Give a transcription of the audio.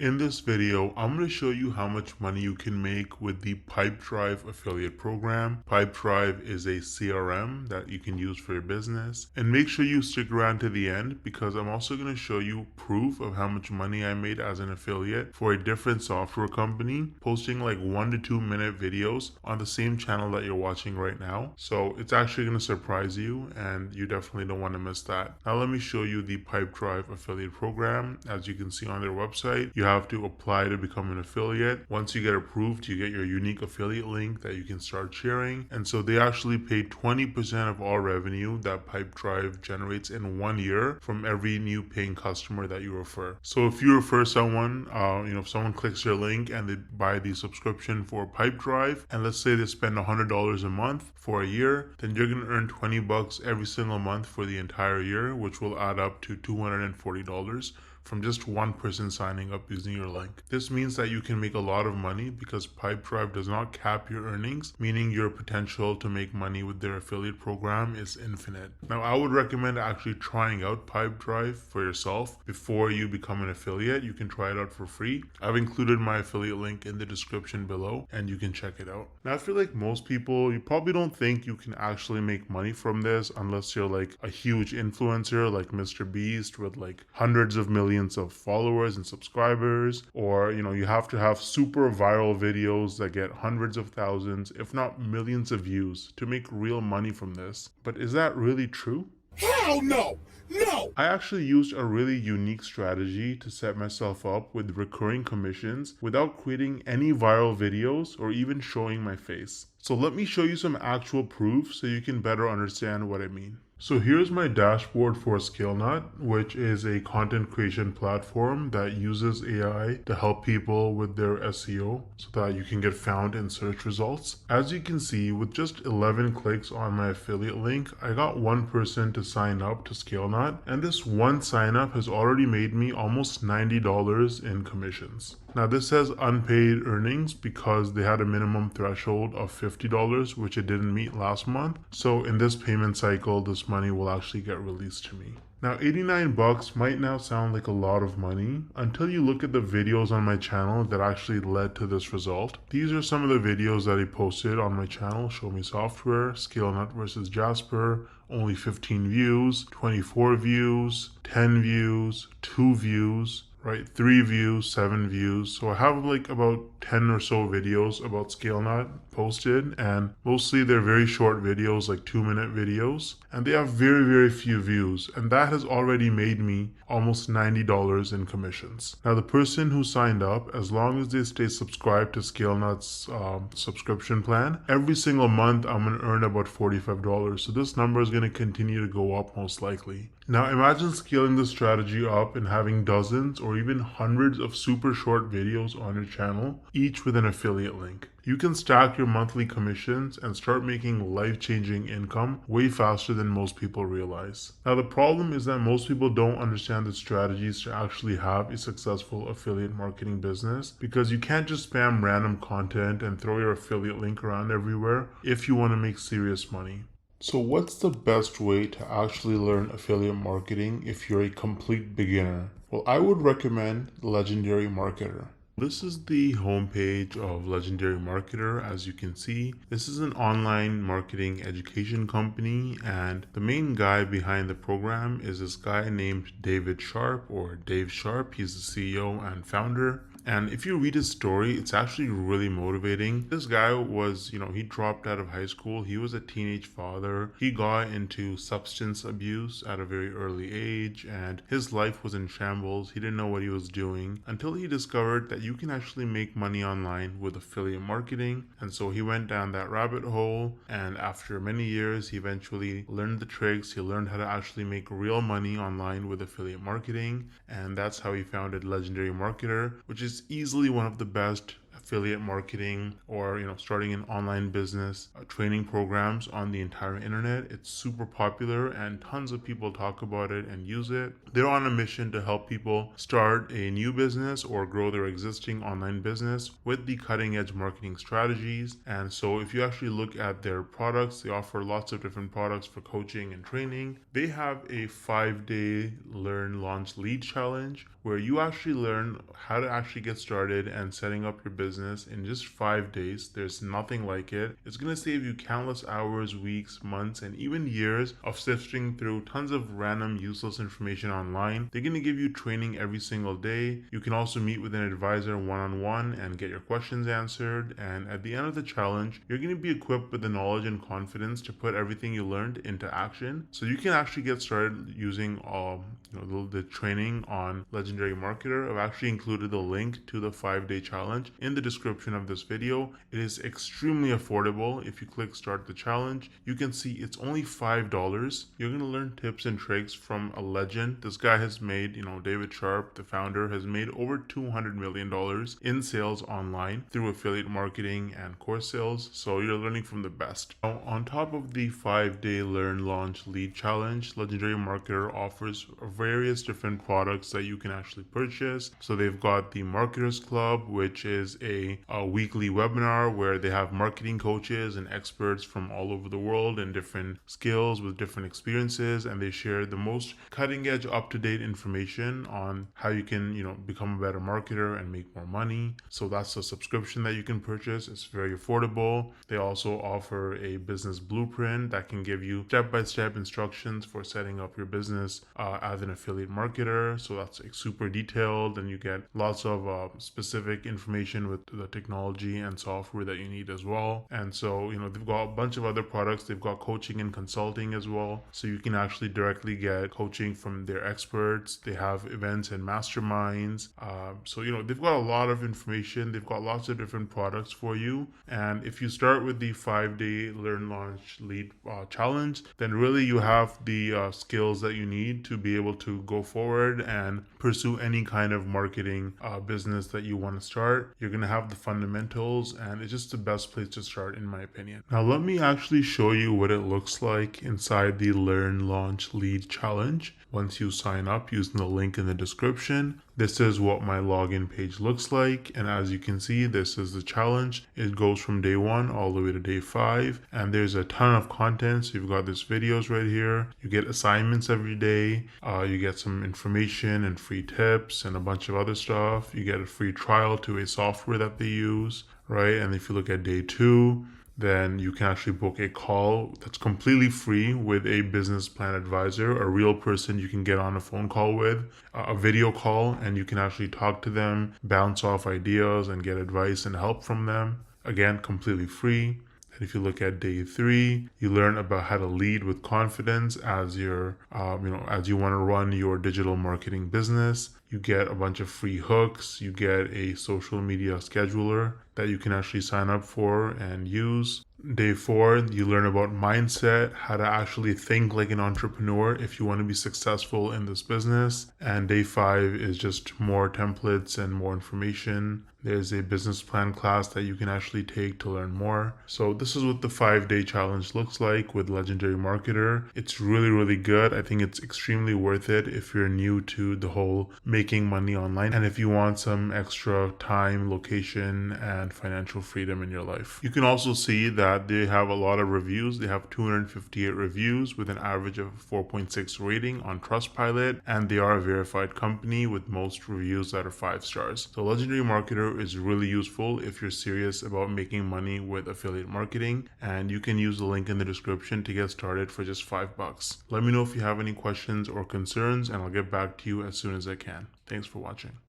In this video, I'm going to show you how much money you can make with the Pipedrive affiliate program. Pipedrive is a CRM that you can use for your business. And make sure you stick around to the end because I'm also going to show you proof of how much money I made as an affiliate for a different software company, posting like 1 to 2 minute videos on the same channel that you're watching right now. So it's actually going to surprise you and you definitely don't want to miss that. Now let me show you the Pipedrive affiliate program. As you can see on their website, you have to apply to become an affiliate. Once you get approved, you get your unique affiliate link that you can start sharing. And so they actually pay 20% of all revenue that Pipedrive generates in 1 year from every new paying customer that you refer. So if you refer someone, if someone clicks your link and they buy the subscription for Pipedrive, and let's say they spend $100 a month for a year, then you're going to earn $20 every single month for the entire year, which will add up to $240 from just one person signing up using your link. This means that you can make a lot of money because Pipedrive does not cap your earnings, meaning your potential to make money with their affiliate program is infinite. Now, I would recommend actually trying out Pipedrive for yourself before you become an affiliate. You can try it out for free. I've included my affiliate link in the description below and you can check it out. Now, I feel like most people, you probably don't think you can actually make money from this unless you're like a huge influencer like Mr. Beast with like hundreds of millions of followers and subscribers, or you have to have super viral videos that get hundreds of thousands, if not millions of views to make real money from this. But is that really true? Hell no! No! I actually used a really unique strategy to set myself up with recurring commissions without creating any viral videos or even showing my face. So let me show you some actual proof so you can better understand what I mean. So here's my dashboard for ScaleNut, which is a content creation platform that uses AI to help people with their SEO so that you can get found in search results. As you can see, with just 11 clicks on my affiliate link, I got one person to sign up to ScaleNut, and this one sign up has already made me almost $90 in commissions. Now this says unpaid earnings because they had a minimum threshold of $50, which it didn't meet last month. So in this payment cycle, this money will actually get released to me. Now 89 bucks might now sound like a lot of money until you look at the videos on my channel that actually led to this result. These are some of the videos that I posted on my channel: Show Me Software, ScaleNut versus Jasper, only 15 views, 24 views, 10 views, 2 views, right? 3 views, 7 views. So I have like about 10 or so videos about ScaleNut posted, and mostly they're very short videos, like 2-minute videos, and they have very, very few views. And that has already made me almost $90 in commissions. Now, the person who signed up, as long as they stay subscribed to ScaleNut's subscription plan, every single month I'm going to earn about $45. So this number is going to continue to go up most likely. Now imagine scaling this strategy up and having dozens or even hundreds of super short videos on your channel, each with an affiliate link. You can stack your monthly commissions and start making life-changing income way faster than most people realize. Now the problem is that most people don't understand the strategies to actually have a successful affiliate marketing business, because you can't just spam random content and throw your affiliate link around everywhere if you want to make serious money. So what's the best way to actually learn affiliate marketing if you're a complete beginner? Well, I would recommend Legendary Marketer. This is the homepage of Legendary Marketer. As you can see, this is an online marketing education company, and the main guy behind the program is this guy named David Sharp, or Dave Sharp. He's the CEO and founder. And if you read his story, it's actually really motivating. This guy was, he dropped out of high school. He was a teenage father. He got into substance abuse at a very early age, and his life was in shambles. He didn't know what he was doing until he discovered that you can actually make money online with affiliate marketing. And so he went down that rabbit hole, and after many years, he eventually learned the tricks. He learned how to actually make real money online with affiliate marketing, and that's how he founded Legendary Marketer, which is easily one of the best affiliate marketing or starting an online business training programs on the entire internet. It's super popular and tons of people talk about it and use it. They're on a mission to help people start a new business or grow their existing online business with the cutting edge marketing strategies. And so if you actually look at their products, they offer lots of different products for coaching and training. They have a 5-day learn, launch, lead challenge where you actually learn how to actually get started and setting up your business in just 5 days. There's nothing like it. It's going to save you countless hours, weeks, months, and even years of sifting through tons of random useless information online. They're going to give you training every single day. You can also meet with an advisor one-on-one and get your questions answered. And at the end of the challenge, you're going to be equipped with the knowledge and confidence to put everything you learned into action. So you can actually get started using the training on Legendary Marketer. I've actually included the link to the 5-day challenge in the description of this video. It is extremely affordable. If you click start the challenge, you can see it's only $5. You're going to learn tips and tricks from a legend. This guy has made, David Sharp, the founder, has made over $200 million in sales online through affiliate marketing and course sales. So you're learning from the best. Now, on top of the 5-day learn, launch, lead challenge, Legendary Marketer offers various different products that you can actually purchase. So they've got the Marketers Club, which is a weekly webinar where they have marketing coaches and experts from all over the world and different skills with different experiences, and they share the most cutting edge, up-to-date information on how you can become a better marketer and make more money. So that's a subscription that you can purchase. It's very affordable. They also offer a business blueprint that can give you step-by-step instructions for setting up your business as an affiliate marketer. So that's super detailed, and you get lots of specific information with the technology and software that you need as well. And so they've got a bunch of other products. They've got coaching and consulting as well, so you can actually directly get coaching from their experts. They have events and masterminds. So they've got a lot of information. They've got lots of different products for you. And if you start with the 5-day learn, launch, lead challenge, then really you have the skills that you need to be able to go forward and pursue any kind of marketing business that you want to start. You're going to have the fundamentals, and it's just the best place to start, in my opinion. Now, let me actually show you what it looks like inside the Learn, Launch, Lead challenge. Once you sign up using the link in the description, this is what my login page looks like. And as you can see, this is the challenge. It goes from day 1 all the way to day 5. And there's a ton of content. So you've got these videos right here. You get assignments every day. You get some information and free tips and a bunch of other stuff. You get a free trial to a software that they use, right? And if you look at day 2, then you can actually book a call that's completely free with a business plan advisor, a real person you can get on a phone call with, a video call, and you can actually talk to them, bounce off ideas, and get advice and help from them. Again, completely free. And if you look at day 3, you learn about how to lead with confidence as you're, as you want to run your digital marketing business. You get a bunch of free hooks. You get a social media scheduler that you can actually sign up for and use. Day 4, you learn about mindset, how to actually think like an entrepreneur if you want to be successful in this business. And day 5 is just more templates and more information. There's a business plan class that you can actually take to learn more. So this is what the 5-day challenge looks like with Legendary Marketer. It's really, really good. I think it's extremely worth it if you're new to the whole making money online, and if you want some extra time, location, and financial freedom in your life. You can also see that they have a lot of reviews. They have 258 reviews with an average of 4.6 rating on Trustpilot, and they are a verified company with most reviews that are 5 stars. So Legendary Marketer is really useful if you're serious about making money with affiliate marketing, and you can use the link in the description to get started for just $5. Let me know if you have any questions or concerns, and I'll get back to you as soon as I can. Thanks for watching.